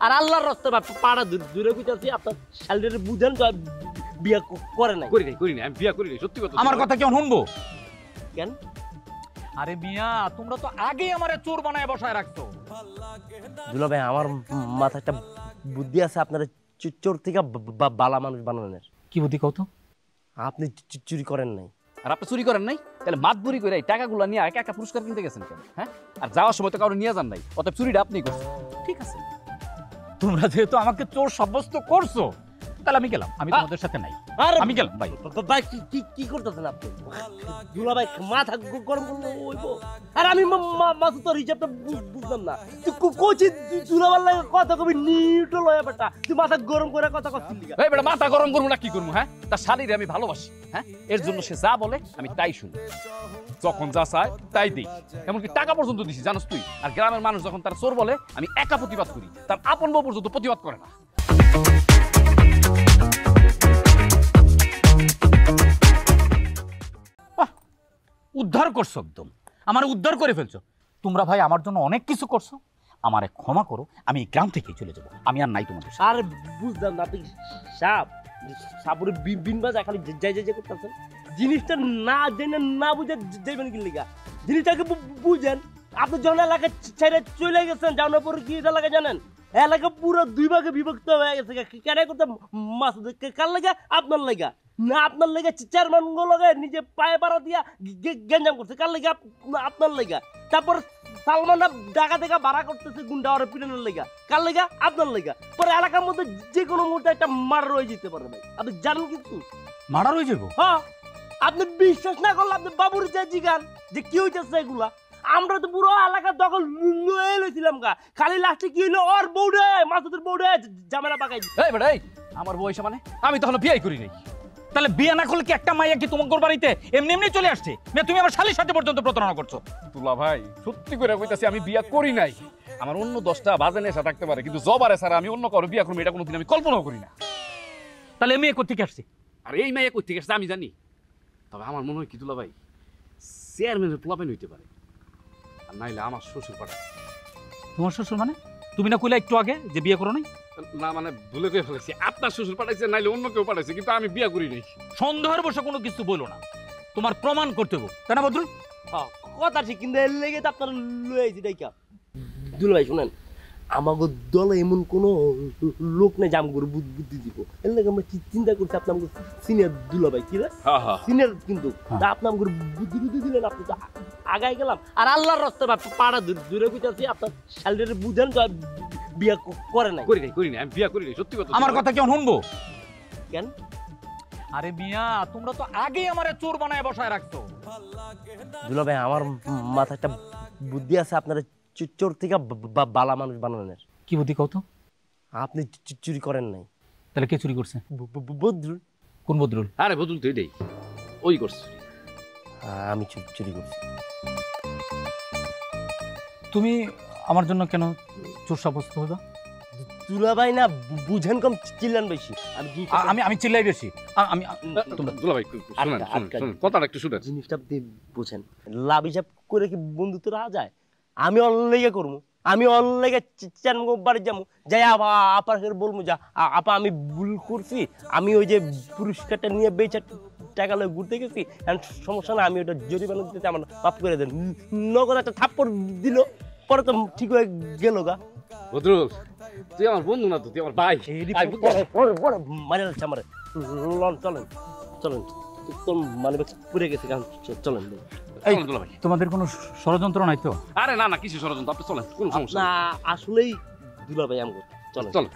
আর আল্লাহর রাস্তায় পাড়া দূরে কইতাছি আপনার শালিরে বুঝেন তো বিয়া করে নাই। করি নাই আমি বিয়া করি নাই, সত্যি কথা। আমার কথা কেমন শুনবো? কেন? আরে মিয়া তোমরা তো আগেই আমারে চোর বানায় বসায় রাখছো। দুলা ভাই আমার মাথায় একটা বুদ্ধি আছে আপনার চোর থেকে বালা মানুষ বানানোর। কি বুদ্ধি কও তো? আপনি চুরি করেন নাই। আর আপনি চুরি করেন নাই, তাহলে মাতবুরি করে এই টাকাগুলো নিয়ে একা একা পুরস্কার কিনতে গেছেন কেন? হ্যাঁ, আর যাওয়ার সময় তো কারো নিয়ে যান নাই, অতএব চুরিটা আপনিই করছেন। ঠিক আছে, তোমরা যেহেতু আমাকে চোর সাব্যস্ত করছো তাহলে আমি গেলাম, আমি তোমাদের সাথে নাই। আমি গেলাম ভাই। ভাই কি করতেছেন আপনি? দুলা ভাই মাথা গরম করলে হইব। আর আমি মাথা তোর হিসাবটা বুঝলাম না। তুই কোচি দুলা ভাই কথা কবি নিউট্রাল হয়ে বেটা, তুই মাথা গরম করে কথা কচ্ছিস। এই বেটা মাথা গরম করবো না কি করবো? হ্যাঁ, তার শালীরে আমি ভালোবাসি। হ্যাঁ, এর জন্য সে যা বলে আমি তাই শুনি, যখন যা চায় তাই দিই, এমনকি টাকা পর্যন্ত দিছি জানোস তুই। আর গ্রামের মানুষ যখন তার চোর বলে আমি একা প্রতিবাদ করি, তার আপন বউ পর্যন্ত প্রতিবাদ করে না। উদ্ধার করছো, একদম আমার উদ্ধার করে ফেলছো তোমরা। ভাই আমার জন্য অনেক কিছু করছো, আমারে ক্ষমা করো, আমি এই গ্রাম থেকে চলে যাবো, আমি আর নাই তোমাদের সাথে। আর বুঝলাম না আপনি সাপুরে বিন বাজা খালি যাই করতেছেন। জিনিসটা না জেনে না বুঝে যাইবেন কি লিগা? জিনিসটাকে বুঝেন। আপনি যখন এলাকা ছেড়ে চলে গেছেন, যাওয়ার পরে কি এলাকা জানেন? এলাকা পুরো দুই ভাগে বিভক্ত হয়ে গেছে। কেন করতে মাছ কার লাগা? আপনার লাগা না, আপনার লেগে চেয়ারম্যান গুলোকে নিজে পায়ে পাড়া দিয়া গেঞ্জাম করছে। কার লেগে? আপনার লেগা। তারপর সালমানরা ডাকা দেখা ভাড়া করতেছে গুন্ডা আর পিটানোর লেগা। কার লেগা? আপনার লেগা। পরে এলাকার মধ্যে যে কোনো মুহূর্তে একটা মার্ডার হয়ে যেতে পারে ভাই, আপনি জানেন কিন্তু। মার্ডার হয়ে যাবো? হ্যাঁ, আপনি বিশ্বাস না করলে আপনি বাবুর যা জিগান যে কি হইতেছে এগুলা। আমরা তো পুরো এলাকা দখল লয়ে লইছিলাম গা, খালি লাস্টে কি হইলো ওর বউরে মাসুদের বউরে জামেলা পাকাই। এই বেটা, এই আমার বয়স মানে আমি তখন বিয়াই করি নাই। তাহলে বিয়ে না করলে কি একটা মাইয়া কি তোমার বাড়িতে এমনি এমনি চলে আসছে? তুমি আমার শালীর সাথে পর্যন্ত প্রতারণা করছো। তুলা ভাই সত্যি করে কইতাছি আমি বিয়া করি নাই। আমার অন্য 10টা বাজে নেশা থাকতে পারে, কিন্তু জবারে ছাড়া আমি অন্য কারো বিয়া করবো এটা কোনোদিন আমি কল্পনাও করি না। তাহলে মেয়ে কোত্থেকে আসছে? আর এই মেয়ে কোত্থেকে আসছে আমি জানি, তবে আমার মনে হয় কি তুলা ভাই চেয়ারম্যানের পোলাপাইন হইতে পারে, আর নাইলে আমার শ্বশুর পাঠায়। তোমার শ্বশুর মানে? তুমি না কইলা একটু আগে যে বিয়ে করো নাই? না মানে ভুলে করে ফেলেছি, আপনার শ্বশুর পাঠাইছে নাইলে অন্য কেউ পাঠাইছে, কিন্তু আমি বিয়া করি নাই। সন্দেহের বসে কোনো কিছু বলো না, তোমার প্রমাণ করতে হবে, তাই না বদরুল? কথা ঠিক, কিন্তু এর লেগে তো আপনার লয়ে আইছি দেখা। দুল ভাই শুনেন, আমাকে দলে এমন কোন লোক নেই যে আমাকে বুদ্ধি দিব। এর লেগে আমরা চিন্তা করছি আপনি আমাকে সিনিয়র দুলা ভাই, কি রে সিনিয়র, কিন্তু আপনি আমাকে বুদ্ধি দিলেন, আপনি তো আগাই গেলাম। আর আল্লাহর রাস্তায় পাড়া দূরে কইতাছি আপনার শালিরে বুঝেন তো বিয়া করে নাই। করি নাই আমি বিয়া করি নাই, সত্যি কথা। আমার কথা কেমন শুনবো? কেন? আরে মিয়া তোমরা তো আগেই আমারে চোর বানায় বসায় রাখছো। দুলা ভাই আমার মাথায় একটা বুদ্ধি আছে আপনার চোর থেকে বালা মানুষ বানানোর। কি বুদ্ধি কও তো? আপনি চুরি করেন নাই। তাহলে কে চুরি করছে? বদরুল। কোন বদরুল? আরে বদরুল তো এটাই, ওই করছে। আমি চুরি করছি। তুমি আমার জন্য কেন চোর সাব্যস্ত হইবা? দুলা ভাই না বুঝেন কম, চিল্লান বেশি। আমি চিল্লাই বেশি। আমি দুলা ভাই শুনুন কথাটা একটু শুনেন। জিনিসটা আপনি বুঝেন, লাভ হিসাব করে কি বন্ধুত্ব রাখা যায়? আমি অনলাইনে করবো, আমি অনলাইনে বাড়ি যাবো, যাই আপার বলবো যা আপা আমি ভুল করছি, আমি ওই যে পুরস্কারটা নিয়ে বেচা টাকা লয়ে ঘুরতে গেছি, সমস্যা না, আমি ওটা জরিমানা দিতে আমার মাফ করে দেন। নগদ একটা থাপ্পড় দিল, পরে তো ঠিক হয়ে গেল গা। বদরুল তুই আমার বন্ধু না, তো তুই আমার ভাই। মানে যাচ্ছে আমার। চলেন চলেন, তোর মানে পুড়ে গেছে, চলেন। তোমাদের কোনো ষড়যন্ত্র নাই তো? আরে না না, কিছু ষড়যন্ত্র, আপনি চলেন, কোনো সমস্যা না। আসলেই দুলা ভাই আমাকে চলেন। চলো